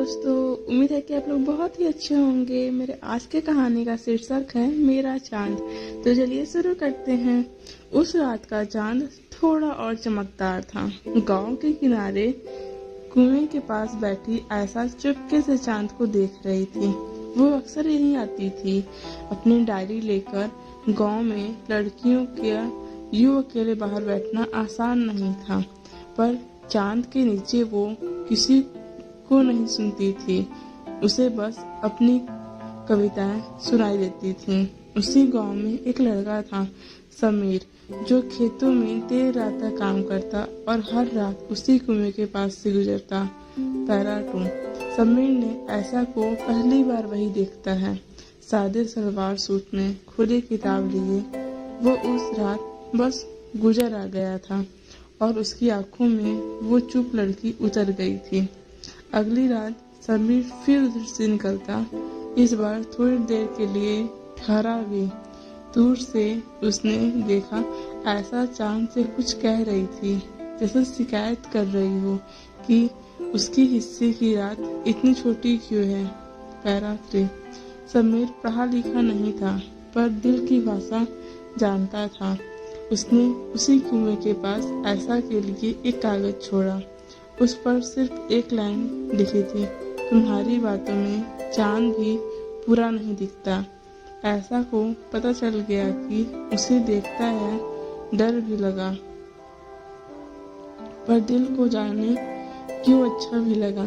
दोस्तों, उम्मीद है कि आप लोग बहुत ही अच्छे होंगे। मेरे आज के कहानी का शीर्षक है मेरा चांद। तो चलिए शुरू करते हैं। उस रात का चांद थोड़ा और चमकदार था। गांव के किनारे कुएं के पास बैठी आयशा चुपके से चांद को देख रही थी। वो अक्सर यहीं आती थी, अपनी डायरी लेकर। गांव में लड़कियों के यूं अकेले बाहर बैठना आसान नहीं था, पर चांद के नीचे वो किसी को नहीं सुनती थी। उसे बस अपनी कविताएं सुनाई देती थीं। उसी गांव में एक लड़का था, समीर, जो खेतों में देर रात तक काम करता और हर रात उसी कुएं के पास से गुजरता। पैरा 2। समीर ने आयशा को पहली बार वही देखता है, सादे सलवार सूट में, खुली किताब लिए। वो उस रात बस गुजर आ गया था और उसकी आंखों में वो चुप लड़की उतर गई थी। अगली रात समीर फिर उधर से निकलता, इस बार थोड़ी देर के लिए ठहरा भी। दूर से उसने देखा आयशा चांद से कुछ कह रही थी, जैसे शिकायत कर रही हो कि उसकी हिस्से की रात इतनी छोटी क्यों है। पैरा 3। समीर पढ़ा लिखा नहीं था, पर दिल की भाषा जानता था। उसने उसी कुएं के पास आयशा के लिए एक कागज छोड़ा। उस पर सिर्फ एक लाइन लिखी थी, तुम्हारी बातों में चांद भी पूरा नहीं दिखता। आयशा को पता चल गया कि उसे देखता है, डर भी लगा, पर दिल को जाने क्यों अच्छा भी लगा।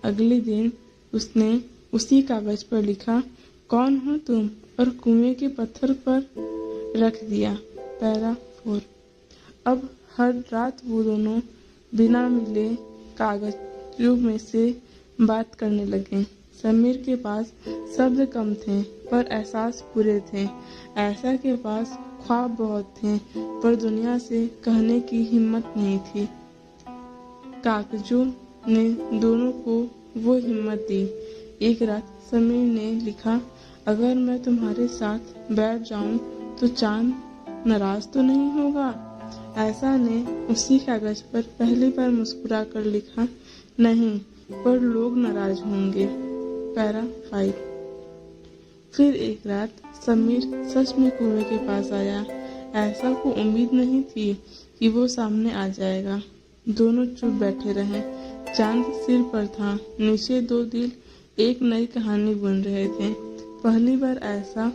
अगले दिन उसने उसी कागज पर लिखा, कौन हो तुम, और कुएं के पत्थर पर रख दिया। पैरा 4। अब हर रात वो दोनों बिना मिले कागजों में से बात करने लगे। समीर के पास शब्द कम थे, पर एहसास पूरे थे। आयशा के पास ख्वाब बहुत थे, पर दुनिया से कहने की हिम्मत नहीं थी। कागजों ने दोनों को वो हिम्मत दी। एक रात समीर ने लिखा, अगर मैं तुम्हारे साथ बैठ जाऊं तो चांद नाराज तो नहीं होगा। आयशा ने उसी कागज पर पहली बार मुस्कुरा कर लिखा, नहीं, पर लोग नाराज होंगे। पैरा 5। फिर एक रात समीर सच में कुएं के पास आया। आयशा को उम्मीद नहीं थी कि वो सामने आ जाएगा। दोनों चुप बैठे रहे। चांद सिर पर था, नीचे दो दिल एक नई कहानी बुन रहे थे। पहली बार आयशा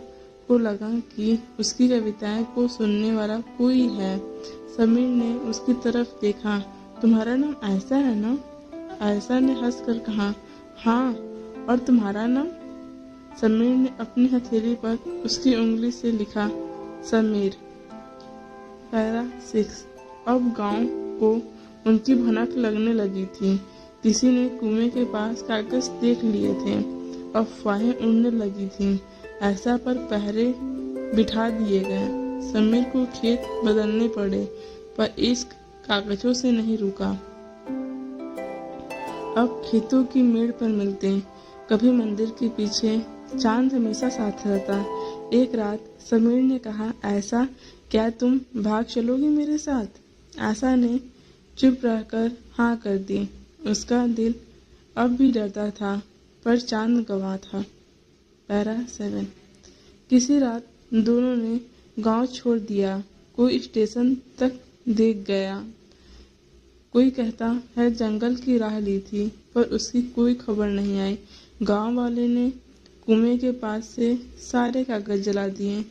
को लगा कि उसकी कविताएं को सुनने वाला कोई है। समीर ने उसकी तरफ देखा, तुम्हारा नाम आयशा है ना? आयशा ने हंसकर कहा, हाँ, और तुम्हारा नाम? समीर ने अपनी हथेली पर उसकी उंगली से लिखा, समीर। पैरा 6। अब गांव को उनकी भनक लगने लगी थी। किसी ने कुएं के पास कागज देख लिए थे। अफवाहें उड़ने लगी थीं। आयशा पर पहरे बिठा दिए गए। समीर को खेत बदलने पड़े, पर इश्क कागजों से नहीं रुका। अब खेतों की मेड़ पर मिलते, कभी मंदिर के पीछे, चांद हमेशा साथ रहता। एक रात समीर ने कहा, आयशा, क्या तुम भाग चलोगी मेरे साथ? आयशा ने चुप रहकर हाँ कर दी। उसका दिल अब भी डरता था, पर चांद गवाह था। पैरा 7। किसी रात दोनों ने गांव छोड़ दिया। कोई स्टेशन तक देख गया, कोई कहता है जंगल की राह ली थी, पर उसकी कोई खबर नहीं आई। गांव वाले ने कुएं के पास से सारे कागज जला दिए,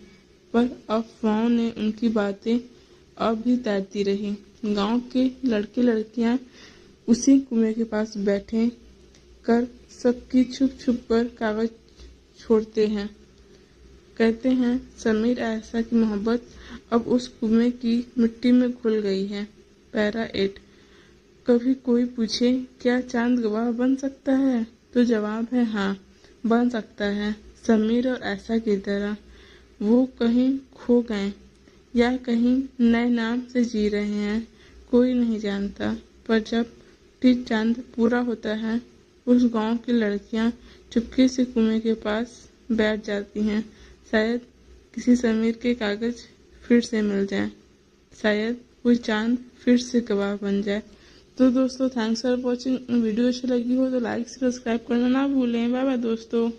पर अफवाहों ने उनकी बातें अब भी तैरती रही। गांव के लड़के लड़कियां उसी कुएं के पास बैठे कर सबकी छुप छुप कर कागज छोड़ते हैं। कहते हैं समीर आयशा की मोहब्बत अब उस कुएं की मिट्टी में घुल गई है। पैरा 8। कभी कोई पूछे, क्या चांद गवाह बन सकता है? तो जवाब है हाँ, बन सकता है। समीर और आयशा की तरह वो कहीं खो गए या कहीं नए नाम से जी रहे हैं, कोई नहीं जानता। पर जब भी चांद पूरा होता है, उस गांव की लड़कियां चुपके से कुएं के पास बैठ जाती हैं। शायद किसी समीर के कागज फिर से मिल जाए, शायद कोई चांद फिर से गवाह बन जाए। तो तो दोस्तों थैंक्स फॉर वॉचिंग। वीडियो अच्छी लगी हो तो लाइक सब्सक्राइब करना ना भूलें। बाय बाय दोस्तों।